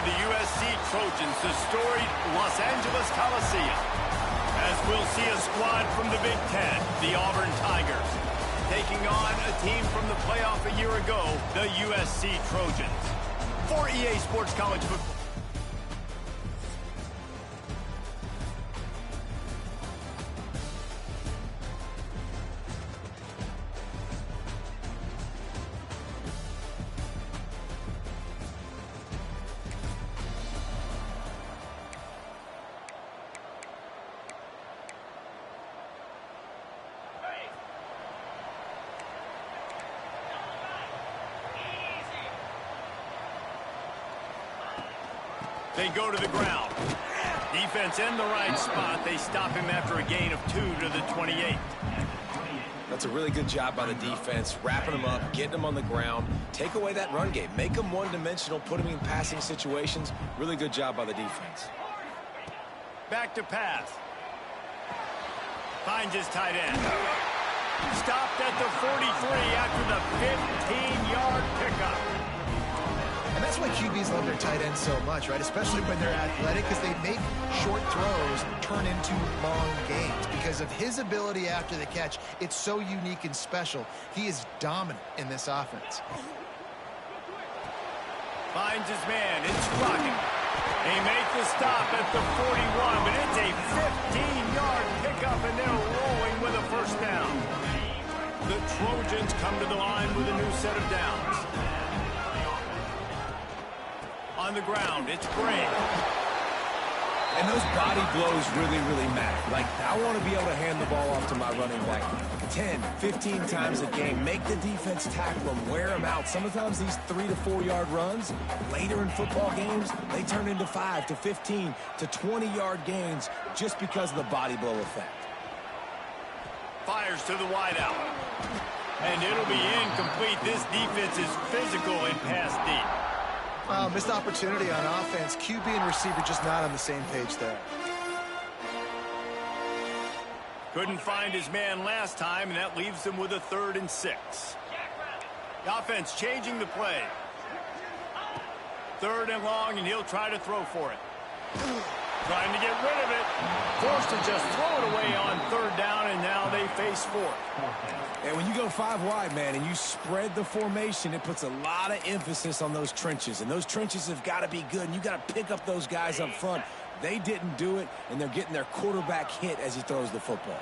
the USC Trojans, the storied Los Angeles Coliseum, as we'll see a squad from the Big Ten, the Auburn Tigers, taking on a team from the playoff a year ago, the USC Trojans. For EA Sports College Football. They go to the ground. Defense in the right spot. They stop him after a gain of 2 to the 28. That's a really good job by the defense, wrapping him up, getting him on the ground. Take away that run game. Make him one-dimensional, put him in passing situations. Really good job by the defense. Back to pass. Finds his tight end. Stopped at the 43 after the 15-yard pickup. And that's why QBs love their tight ends so much, right? Especially when they're athletic, because they make short throws turn into long gains. Because of his ability after the catch, it's so unique and special. He is dominant in this offense. Finds his man. It's Crockett. They make the stop at the 41, but it's a 15-yard pickup, and they're rolling with a first down. The Trojans come to the line with a new set of downs. On the ground, it's Gray. And those body blows really, really matter. Like, I want to be able to hand the ball off to my running back 10, 15 times a game. Make the defense tackle him, wear him out. Sometimes these 3 to 4 yard runs, later in football games, they turn into 5 to 15 to 20-yard gains just because of the body blow effect. Fires to the wideout. And it'll be incomplete. This defense is physical and pass deep. Missed opportunity on offense. QB and receiver just not on the same page there. Couldn't find his man last time, and that leaves him with a 3rd and 6. The offense changing the play. 3rd and long, and he'll try to throw for it. Trying to get rid of it. Forced to just throw it away on 3rd down, and now they face 4th. And when you go 5 wide, man, and you spread the formation, it puts a lot of emphasis on those trenches. And those trenches have got to be good, and you got to pick up those guys up front. They didn't do it, and they're getting their quarterback hit as he throws the football.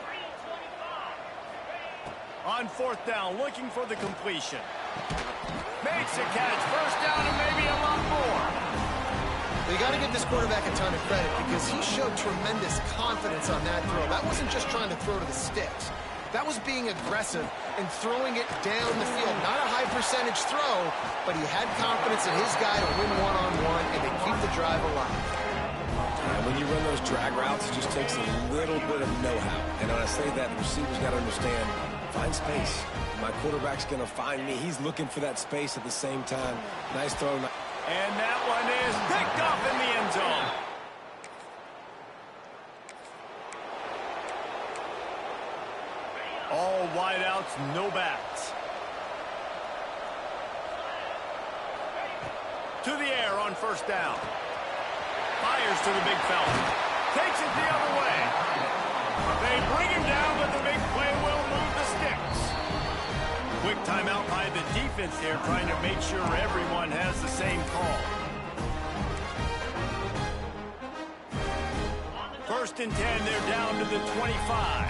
On 4th down, looking for the completion. Makes a catch. First down and maybe a lot more. You got to give this quarterback a ton of credit because he showed tremendous confidence on that throw. That wasn't just trying to throw to the sticks. That was being aggressive and throwing it down the field. Not a high percentage throw, but he had confidence in his guy to win one-on-one and to keep the drive alive. When you run those drag routes, it just takes a little bit of know-how. And when I say that, the receiver's got to understand, find space. My quarterback's going to find me. He's looking for that space at the same time. Nice throw. And that one is picked up in the end zone. All wideouts, no backs. To the air on 1st down. Fires to the big fella. Takes it the other way. They bring him down, but the big play will move the sticks. Quick timeout by the defense there, trying to make sure everyone has the same call. 1st and 10, they're down to the 25.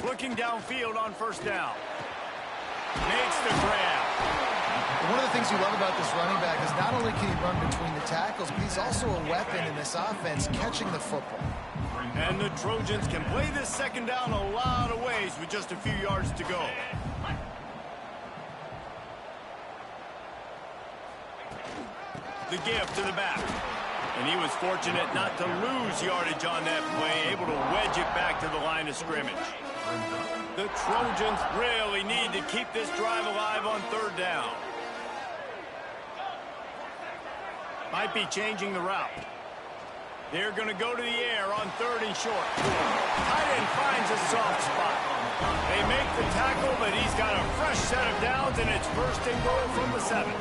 Looking downfield on 1st down. Makes the grab. One of the things you love about this running back is not only can he run between the tackles, but he's also a weapon in this offense catching the football. And the Trojans can play this 2nd down a lot of ways with just a few yards to go. The give to the back. And he was fortunate not to lose yardage on that play, able to wedge it back to the line of scrimmage. The Trojans really need to keep this drive alive on 3rd down. Might be changing the route. They're going to go to the air on 3rd and short. Tight end finds a soft spot. They make the tackle, but he's got a fresh set of downs, and it's 1st and goal from the 7.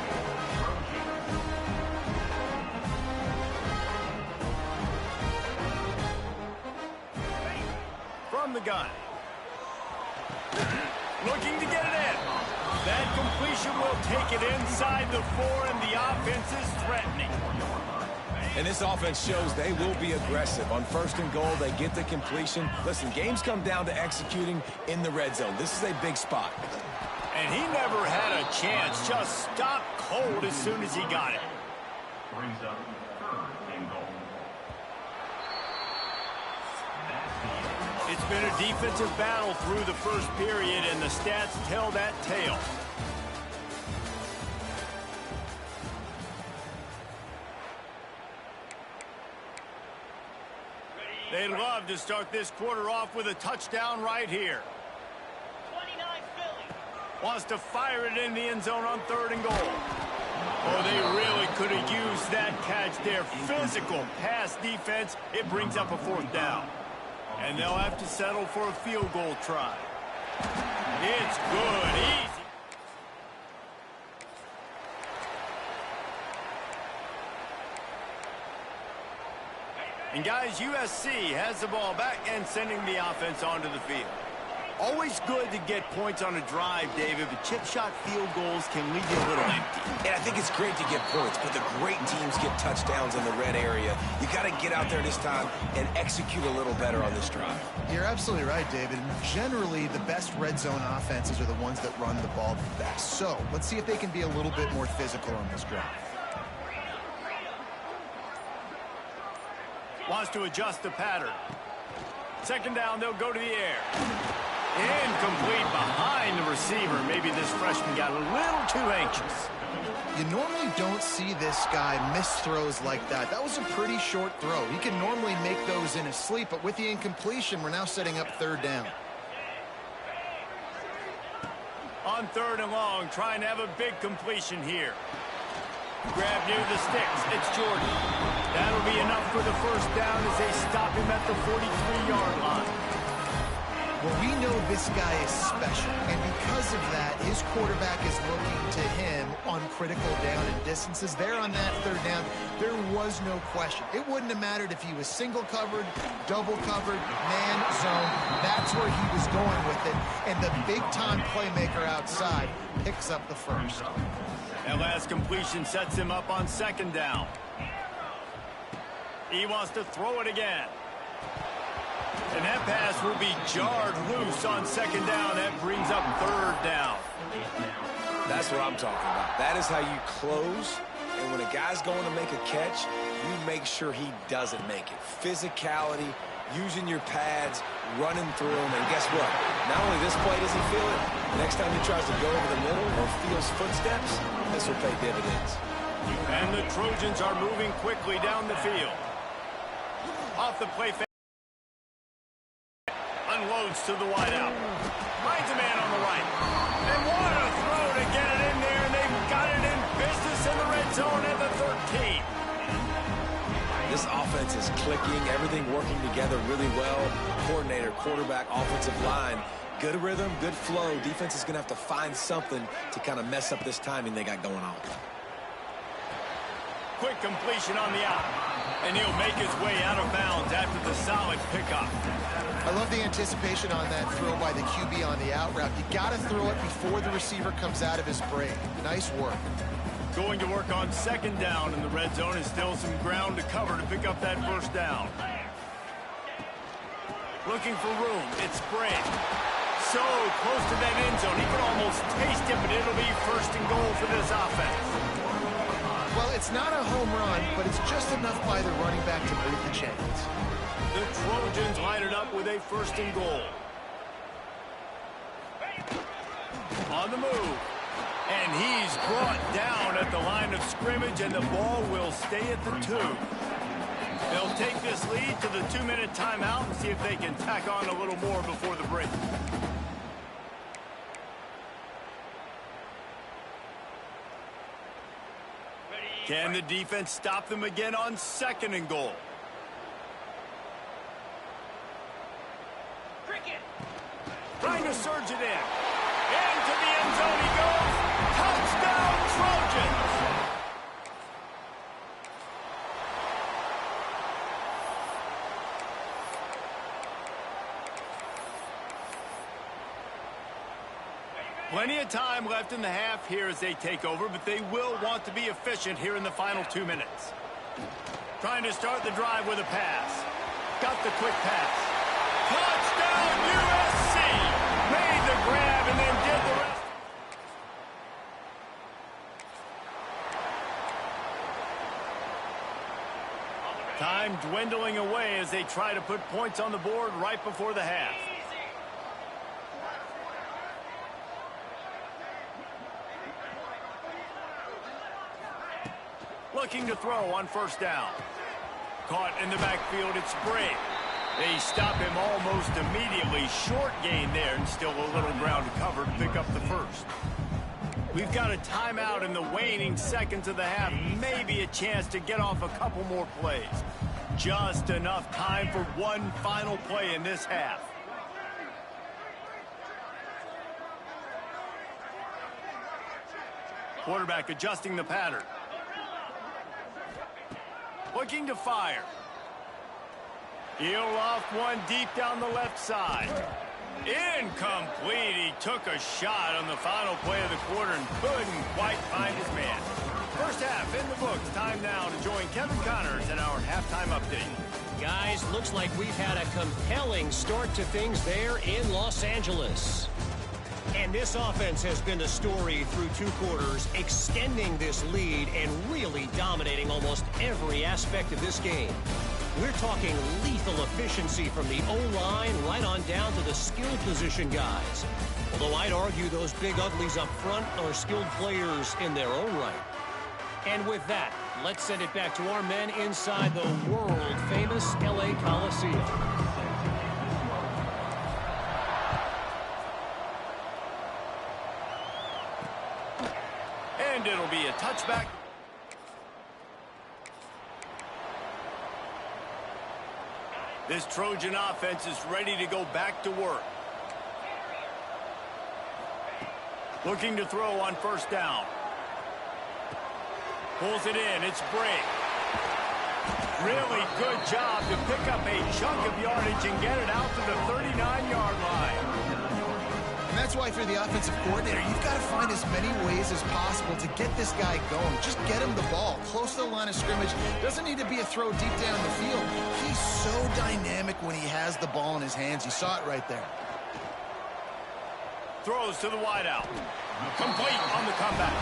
From the gun. Looking to get it in. That completion will take it inside the 4, and the offense is threatening. And this offense shows they will be aggressive. On 1st and goal, they get the completion. Listen, games come down to executing in the red zone. This is a big spot. And he never had a chance. Just stopped cold as soon as he got it. Brings up 3rd and goal. It's been a defensive battle through the 1st period, and the stats tell that tale. They'd love to start this quarter off with a touchdown right here. 29 Philly. Wants to fire it in the end zone on 3rd and goal. Oh, they really could have used that catch there. Physical pass defense. It brings up a 4th down. And they'll have to settle for a field goal try. It's good. Easy. And guys, USC has the ball back and sending the offense onto the field. Always good to get points on a drive, David, but chip shot field goals can leave you a little empty. And I think it's great to get points, but the great teams get touchdowns in the red area. You got to get out there this time and execute a little better on this drive. You're absolutely right, David. Generally, the best red zone offenses are the ones that run the ball the best. So let's see if they can be a little bit more physical on this drive. Wants to adjust the pattern. 2nd down, they'll go to the air. Incomplete behind the receiver. Maybe this freshman got a little too anxious. You normally don't see this guy miss throws like that. That was a pretty short throw. He can normally make those in his sleep, but with the incompletion, we're now setting up 3rd down. On 3rd and long, trying to have a big completion here. Grab near the sticks. It's Jordan. That'll be enough for the 1st down as they stop him at the 43-yard line. Well, we know this guy is special, and because of that, his quarterback is looking to him on critical down and distances. There on that 3rd down, there was no question. It wouldn't have mattered if he was single covered, double covered, man zone. That's where he was going with it, and the big-time playmaker outside picks up the 1st. That last completion sets him up on 2nd down. He wants to throw it again. And that pass will be jarred loose on 2nd down. That brings up 3rd down. That's what I'm talking about. That is how you close. And when a guy's going to make a catch, you make sure he doesn't make it. Physicality, using your pads, running through them. And guess what? Not only this play does he feel it, next time he tries to go over the middle or feels footsteps, this will pay dividends. And the Trojans are moving quickly down the field. Off the play fake. Unloads to the wideout. Finds a man on the right. And what a throw to get it in there. And they've got it in business in the red zone at the 13. This offense is clicking. Everything working together really well. Coordinator, quarterback, offensive line. Good rhythm, good flow. Defense is going to have to find something to kind of mess up this timing they got going on. Quick completion on the out. And he'll make his way out of bounds after the solid pickup. I love the anticipation on that throw by the QB on the out route. You got to throw it before the receiver comes out of his break. Nice work. Going to work on 2nd down in the red zone and still some ground to cover to pick up that 1st down. Looking for room. It's spread. So close to that end zone. He can almost taste it, but it'll be 1st and goal for this offense. Well, it's not a home run, but it's just enough by the running back to move the chains. The Trojans line it up with a 1st and goal. On the move. And he's brought down at the line of scrimmage, and the ball will stay at the 2. They'll take this lead to the 2-minute timeout and see if they can tack on a little more before the break. Can the defense stop them again on 2nd and goal? Trying to surge it in. Into the end zone he goes. Touchdown, Trojans! Plenty of time left in the half here as they take over, but they will want to be efficient here in the final 2 minutes. Trying to start the drive with a pass. Got the quick pass. Touchdown, USC! Made the grab and then did the rest. Time dwindling away as they try to put points on the board right before the half. Looking to throw on first down. Caught in the backfield, it's Briggs. They stop him almost immediately. Short gain there, and still a little ground to cover to pick up the first. We've got a timeout in the waning seconds of the half. Maybe a chance to get off a couple more plays. Just enough time for one final play in this half. Quarterback adjusting the pattern. Looking to fire. He'll loft one deep down the left side. Incomplete. He took a shot on the final play of the quarter and couldn't quite find his man. First half in the books. Time now to join Kevin Connors in our halftime update. Guys, looks like we've had a compelling start to things there in Los Angeles. And this offense has been the story through 2 quarters, extending this lead and really dominating almost every aspect of this game. We're talking lethal efficiency from the O-line right on down to the skill position guys. Although I'd argue those big uglies up front are skilled players in their own right. And with that, let's send it back to our men inside the world-famous LA Coliseum. And it'll be a touchback. This Trojan offense is ready to go back to work. Looking to throw on first down. Pulls it in. It's Briggs. Really good job to pick up a chunk of yardage and get it out to the 39-yard line. And that's why, if you're the offensive coordinator, you've got to find as many ways as possible to get this guy going. Just get him the ball close to the line of scrimmage. Doesn't need to be a throw deep down the field. He's so dynamic when he has the ball in his hands. You saw it right there. Throws to the wideout. Complete on the comeback.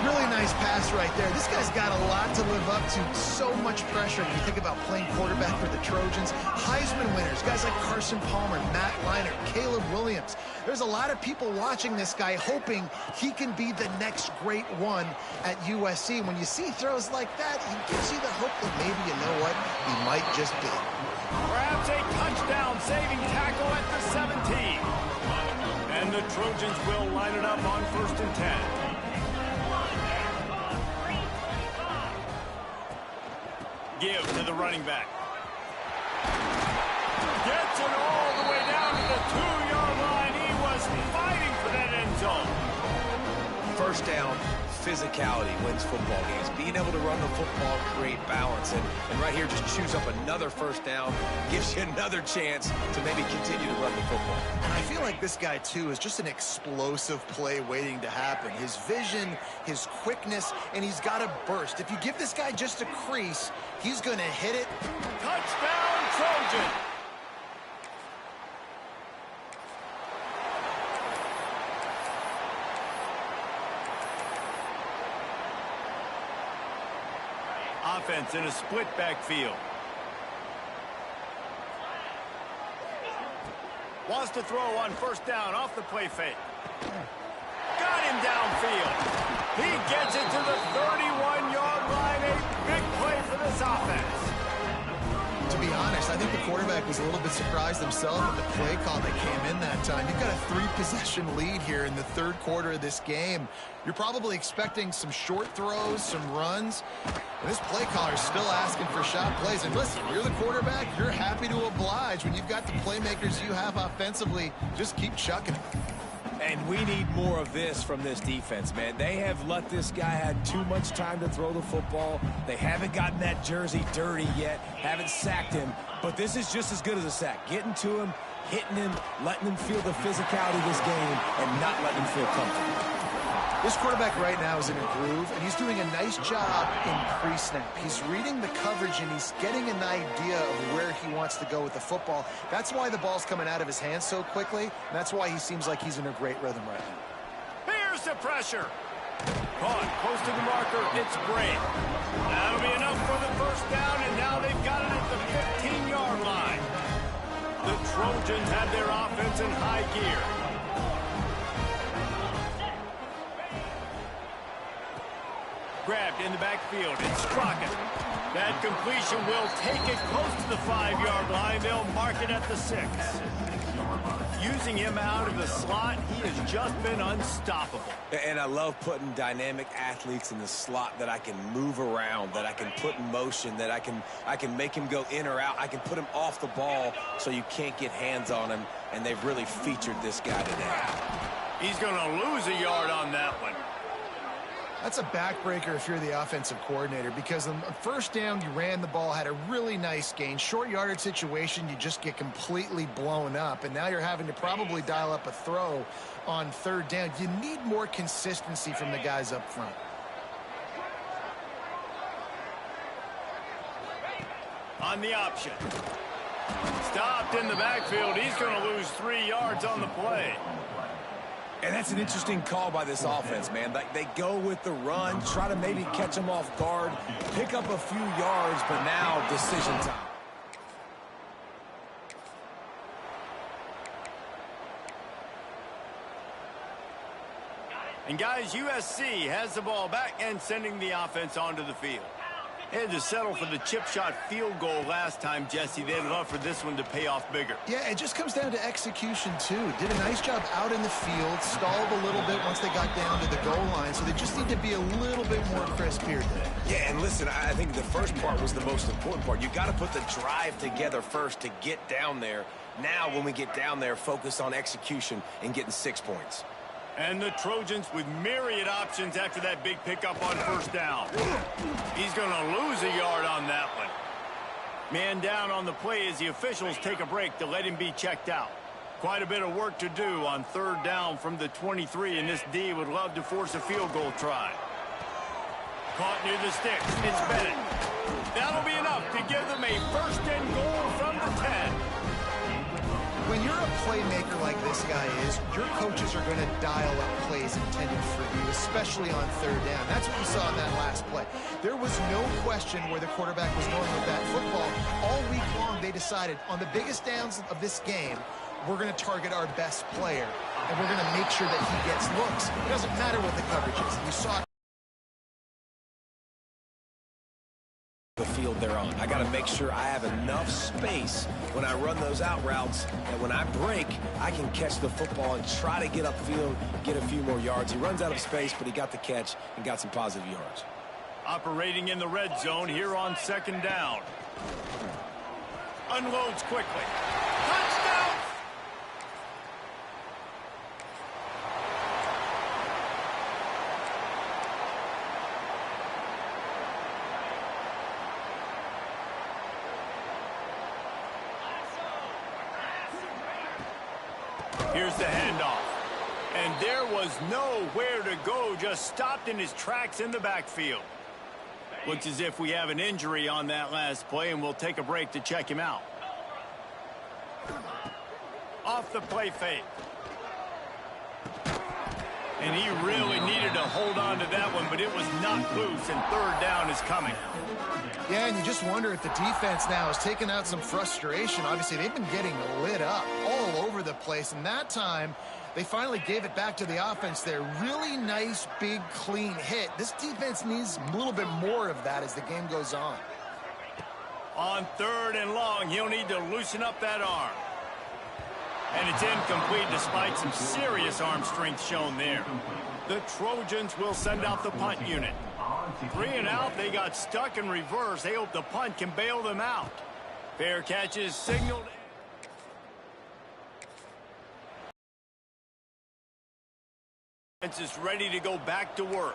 Really nice pass right there. This guy's got a lot to live up to. So much pressure when you think about playing quarterback for the Trojans. Heisman winners, guys like Carson Palmer, Matt Leinart, Caleb Williams. There's a lot of people watching this guy hoping he can be the next great one at USC. When you see throws like that, it gives you the hope that maybe, you know what, he might just be. Perhaps a touchdown saving tackle at the 17. And the Trojans will line it up on 1st and 10. Give to the running back. Gets it all the way down to the 2-yard line. He was fighting for that end zone. First down, physicality wins football games. Being able to run the football, create balance, and right here just choose up another first down, gives you another chance to maybe continue to run the football. And I feel like this guy, too, is just an explosive play waiting to happen. His vision, his quickness, and he's got a burst. If you give this guy just a crease, he's going to hit it. Touchdown, Trojan! Offense in a split backfield. Wants to throw on first down off the play fake. Got him downfield. He gets it to the 31-yard line. A big play for this offense. To be honest, I think the quarterback was a little bit surprised himself at the play call that came in that time. You've got a 3-possession lead here in the third quarter of this game. You're probably expecting some short throws, some runs. And this play caller is still asking for shot plays. And listen, you're the quarterback. You're happy to oblige. When you've got the playmakers you have offensively, just keep chucking it. And we need more of this from this defense, man. They have let this guy have too much time to throw the football. They haven't gotten that jersey dirty yet, haven't sacked him. But this is just as good as a sack. Getting to him, hitting him, letting him feel the physicality of this game, and not letting him feel comfortable. This quarterback right now is in a groove, and he's doing a nice job in pre-snap. He's reading the coverage, and he's getting an idea of where he wants to go with the football. That's why the ball's coming out of his hands so quickly, and that's why he seems like he's in a great rhythm right now. Here's the pressure. Caught close to the marker. It's great. That'll be enough for the first down, and now they've got it at the 15-yard line. The Trojans have their offense in high gear. Grabbed in the backfield. It's Crockett. That completion will take it close to the 5-yard line. They'll mark it at the 6. Using him out of the slot, he has just been unstoppable. And I love putting dynamic athletes in the slot that I can move around, that I can put in motion, that I can make him go in or out. I can put him off the ball so you can't get hands on him, and they've really featured this guy today. He's going to lose a yard on that one. That's a backbreaker if you're the offensive coordinator, because on first down, you ran the ball, had a really nice gain. Short yardage situation, you just get completely blown up, and now you're having to probably dial up a throw on third down. You need more consistency from the guys up front. On the option. Stopped in the backfield. He's going to lose 3 yards on the play. And that's an interesting call by this offense, man. Like, they go with the run, try to maybe catch them off guard, pick up a few yards, but now decision time. And guys, USC has the ball back and sending the offense onto the field. Had to settle for the chip shot field goal last time, Jesse. They'd love for this one to pay off bigger. Yeah, it just comes down to execution, too. Did a nice job out in the field, stalled a little bit once they got down to the goal line, so they just need to be a little bit more crisp here today. Yeah, and listen, I think the first part was the most important part. You got to put the drive together first to get down there. Now, when we get down there, focus on execution and getting 6 points. And the Trojans with myriad options after that big pickup on first down. He's going to lose a yard on that one. Man down on the play as the officials take a break to let him be checked out. Quite a bit of work to do on third down from the 23, and this D would love to force a field goal try. Caught near the sticks. It's Bennett. That'll be enough to give them a first and goal from the 10. When you're a playmaker like this guy is, your coaches are going to dial up plays intended for you, especially on third down. That's what you saw in that last play. There was no question where the quarterback was going with that football. All week long, they decided on the biggest downs of this game, we're going to target our best player, and we're going to make sure that he gets looks. It doesn't matter what the coverage is. You saw The field they're on. I got to make sure I have enough space when I run those out routes, and when I break, I can catch the football and try to get upfield, get a few more yards. He runs out of space, but he got the catch and got some positive yards. Operating in the red zone here on second down. Unloads quickly. Touchdown! Here's the handoff. And there was nowhere to go, just stopped in his tracks in the backfield. Looks as if we have an injury on that last play, and we'll take a break to check him out. Off the play fake. And he really needed to hold on to that one, but it was not loose, and third down is coming. Yeah, and you just wonder if the defense now has taken out some frustration. Obviously, they've been getting lit up all over the place, and that time they finally gave it back to the offense there. Really nice, big, clean hit. This defense needs a little bit more of that as the game goes on. On 3rd and long, he'll need to loosen up that arm. And it's incomplete despite some serious arm strength shown there. The Trojans will send out the punt unit. 3 and out, they got stuck in reverse. They hope the punt can bail them out. Fair catch is signaled. Is ready to go back to work.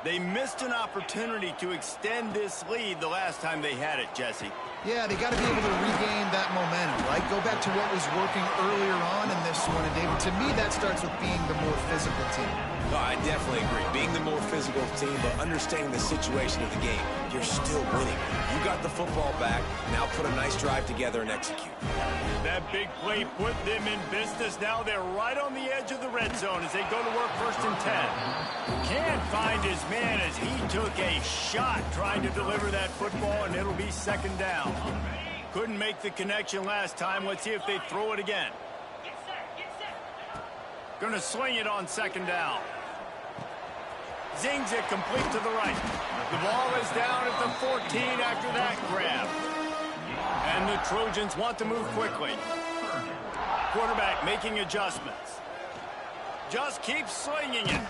They missed an opportunity to extend this lead the last time they had it, Jesse. Yeah, they got to be able to regain that momentum, right? Go back to what was working earlier on in this one. And, David, to me, that starts with being the more physical team. No, I definitely agree. Being the more physical team, but understanding the situation of the game. You're still winning. You got the football back. Now put a nice drive together and execute. That big play put them in business. Now they're right on the edge of the red zone as they go to work 1st and 10. Can't find his man as he took a shot trying to deliver that football, and it'll be 2nd down. Couldn't make the connection last time. Let's see if they throw it again. Gonna sling it on 2nd down. Zings it complete to the right. The ball is down at the 14 after that grab. And the Trojans want to move quickly. Quarterback making adjustments. Just keeps slinging it.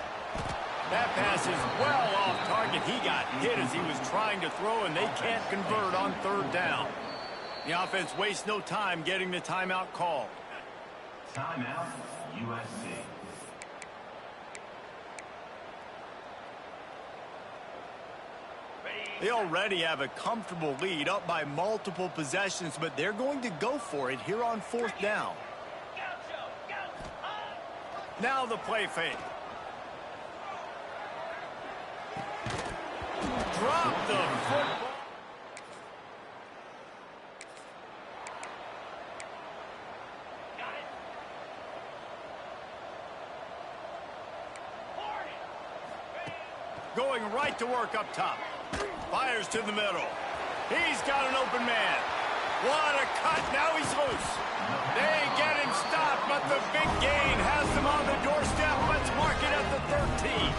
That pass is well off target. He got hit as he was trying to throw, and they can't convert on 3rd down. The offense wastes no time getting the timeout called. Timeout, USC. They already have a comfortable lead, up by multiple possessions, but they're going to go for it here on 4th down. Now the play fake. Drop the football. Going right to work up top. Fires to the middle. He's got an open man. What a cut. Now he's loose. They get him stopped, but the big gain has them on the doorstep. Let's mark it at the 13.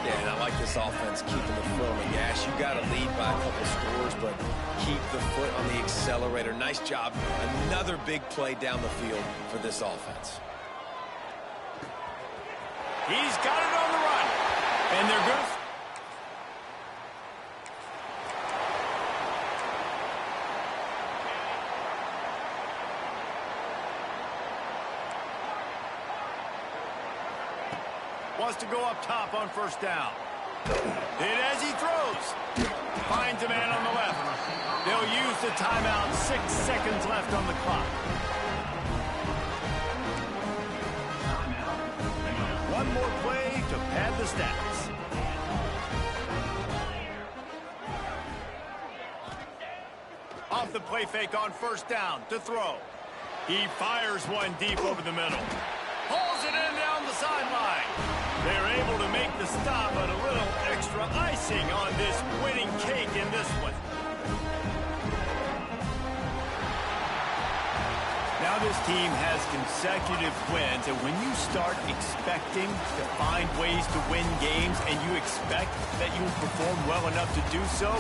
Yeah, and I like this offense keeping the foot on the gas. You got to lead by a couple scores, but keep the foot on the accelerator. Nice job. Another big play down the field for this offense. He's got it on the run. And they're going to... Wants to go up top on 1st down. And as he throws, finds a man on the left. They'll use the timeout. 6 seconds left on the clock. One more play to pad the stats. Off the play fake on 1st down to throw. He fires one deep over the middle. Pulls it in down the sideline. They're able to make the stop, but a little extra icing on this winning cake in this one. Now this team has consecutive wins, and when you start expecting to find ways to win games and you expect that you will perform well enough to do so,